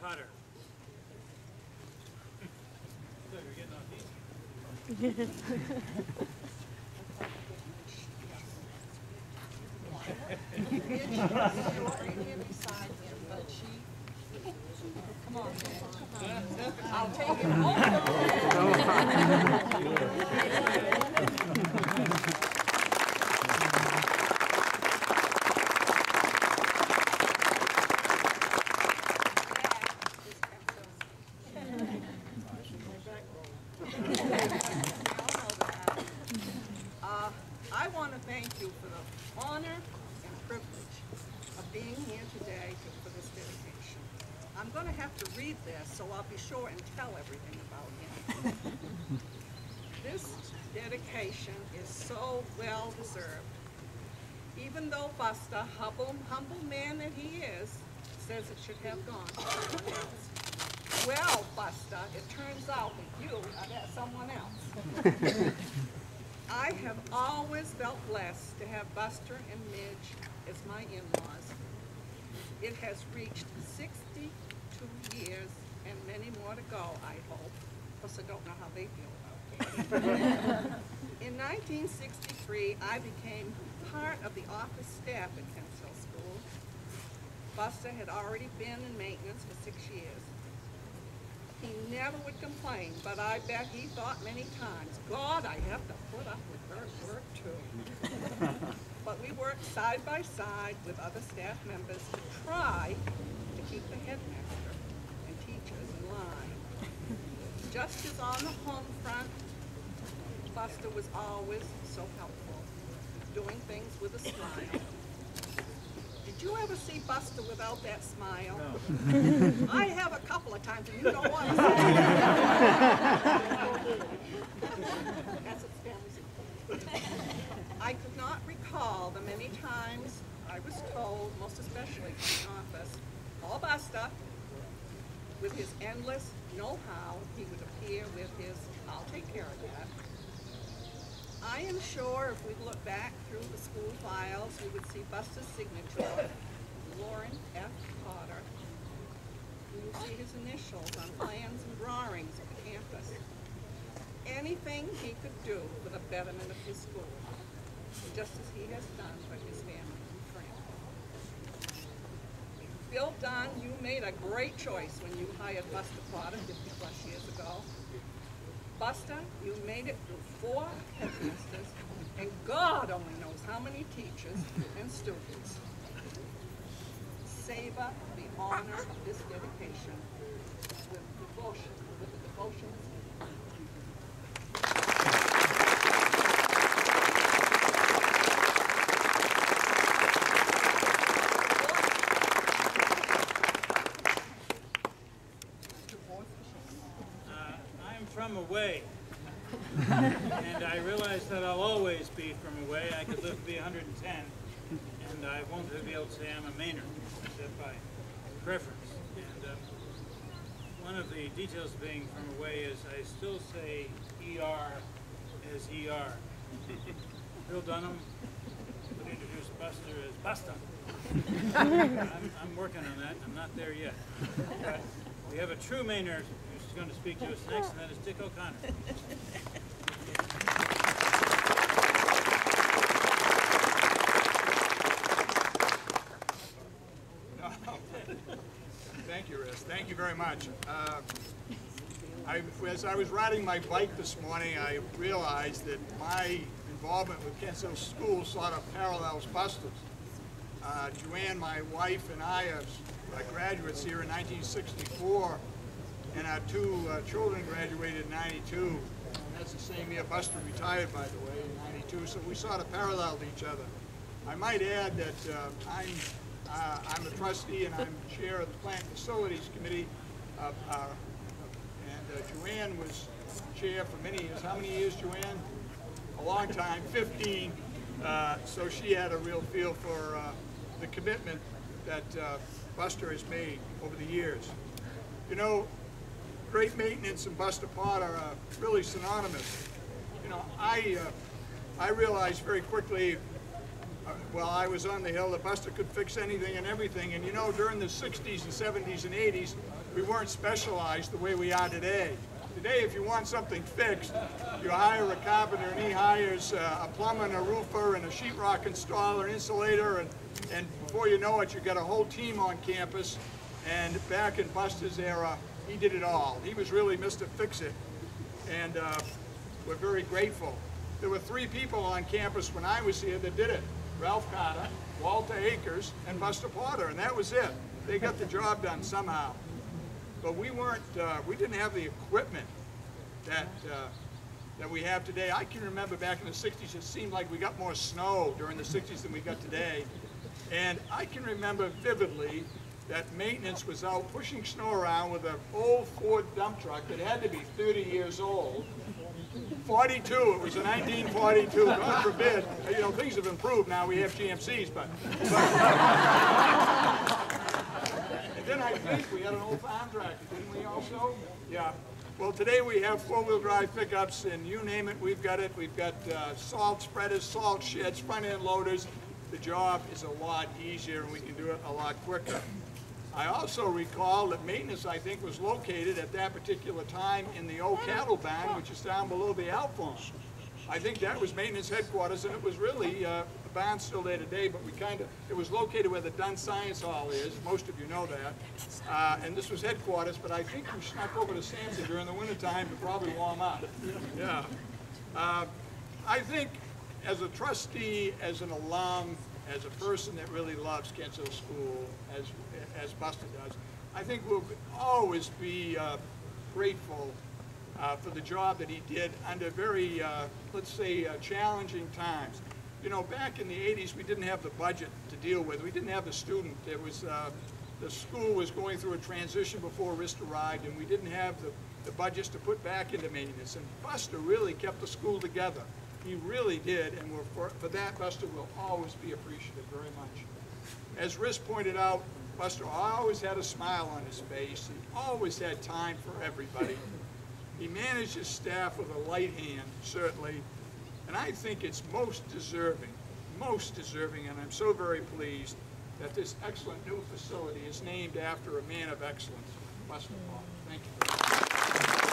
Potter. So you're getting off easy. Come on, man. I'll take it home. I want to thank you for the honor and privilege of being here today for this dedication. I'm going to have to read this, so I'll be sure and tell everything about him. This dedication is so well deserved. Even though Buster, humble man that he is, says it should have gone to someone else. Well, Buster, it turns out that you are that someone else. I have always felt blessed to have Buster and Midge as my in-laws. It has reached 62 years and many more to go, I hope. Of course, I don't know how they feel about it. In 1963, I became part of the office staff at Kensal School. Buster had already been in maintenance for 6 years. He never would complain, but I bet he thought many times, God, I have to put up with her work too. But we worked side by side with other staff members to try to keep the headmaster and teachers in line. Just as on the home front, Buster was always so helpful, doing things with a smile. Did you ever see Buster without that smile? No. I have a couple of times, and you don't want to see it. That's what families do. I could not recall the many times I was told, most especially from the office, oh, Buster, with his endless know-how, he would appear with his, I'll take care of that. I am sure if we look back through the school files, we would see Buster's signature, Lauren F. Potter. We would see his initials on plans and drawings of the campus. Anything he could do for the betterment of his school, just as he has done for his family and friends. Bill Dunn, you made a great choice when you hired Buster Potter 50+ years ago. Buster, you made it through 4 headmasters, and God only knows how many teachers and students. Savor the honor of this dedication with devotion, with the devotion. I'm from away, and I realize that I'll always be from away. I could live to be 110, and I won't be able to say I'm a Maynard, except by preference. And one of the details of being from away is I still say ER as ER. Bill Dunham would introduce Buster as Buster. I'm working on that. I'm not there yet. But we have a true Maynard who's going to speak to us next, and that is Dick O'Connor. Thank you, Riz. Thank you very much. As I was riding my bike this morning, I realized that my involvement with Kensal School sort of parallels Buster's. Joanne, my wife, and I are graduates here in 1964, and our 2 children graduated in 92. And that's the same year Buster retired, by the way, in 92, so we sort of paralleled each other. I might add that I'm a trustee and I'm chair of the Plant Facilities Committee, and Joanne was chair for many years. How many years, Joanne? A long time, 15. So she had a real feel for the commitment that Buster has made over the years. You know, great maintenance and Buster Potter are really synonymous. You know, I realized very quickly Well, I was on the hill that Buster could fix anything and everything. And you know, during the 60s and 70s and 80s, we weren't specialized the way we are today. Today, if you want something fixed, you hire a carpenter and he hires a plumber and a roofer and a sheetrock installer, an insulator, and before you know it, you got a whole team on campus. And back in Buster's era, he did it all. He was really Mr. Fix-It, and we're very grateful. There were 3 people on campus when I was here that did it: Ralph Carter, Walter Akers, and Buster Potter, and that was it. They got the job done somehow. But we didn't have the equipment that we have today. I can remember back in the 60s, it seemed like we got more snow during the 60s than we got today. And I can remember vividly that maintenance was out pushing snow around with an old Ford dump truck that had to be 30 years old. 42, it was a 1942, God forbid. You know, things have improved now, we have GMCs, but and then I think we had an old farm tractor, didn't we also? Yeah. Well, today we have 4-wheel drive pickups, and you name it, we've got it. We've got salt spreaders, salt sheds, front-end loaders. The job is a lot easier, and we can do it a lot quicker. I also recall that maintenance, I think, was located at that particular time in the old cattle barn, which is down below the outfarm. I think that was maintenance headquarters, and it was really, the barn's still there today, but it was located where the Dunn Science Hall is. Most of you know that. And this was headquarters, but I think we snuck over to Sampson during the wintertime to probably warm up. Yeah. I think as a trustee, as an alum, as a person that really loves Kent Hill School, as Buster does, I think we'll always be grateful for the job that he did under very, let's say, challenging times. You know, back in the 80s, we didn't have the budget to deal with. We didn't have the student. There was, the school was going through a transition before Rist arrived, and we didn't have the budgets to put back into maintenance. And Buster really kept the school together. He really did, and for that, Buster will always be appreciative very much. As Rist pointed out, Buster always had a smile on his face. He always had time for everybody. He managed his staff with a light hand, certainly, and I think it's most deserving, and I'm so very pleased that this excellent new facility is named after a man of excellence, Buster Potter. Thank you.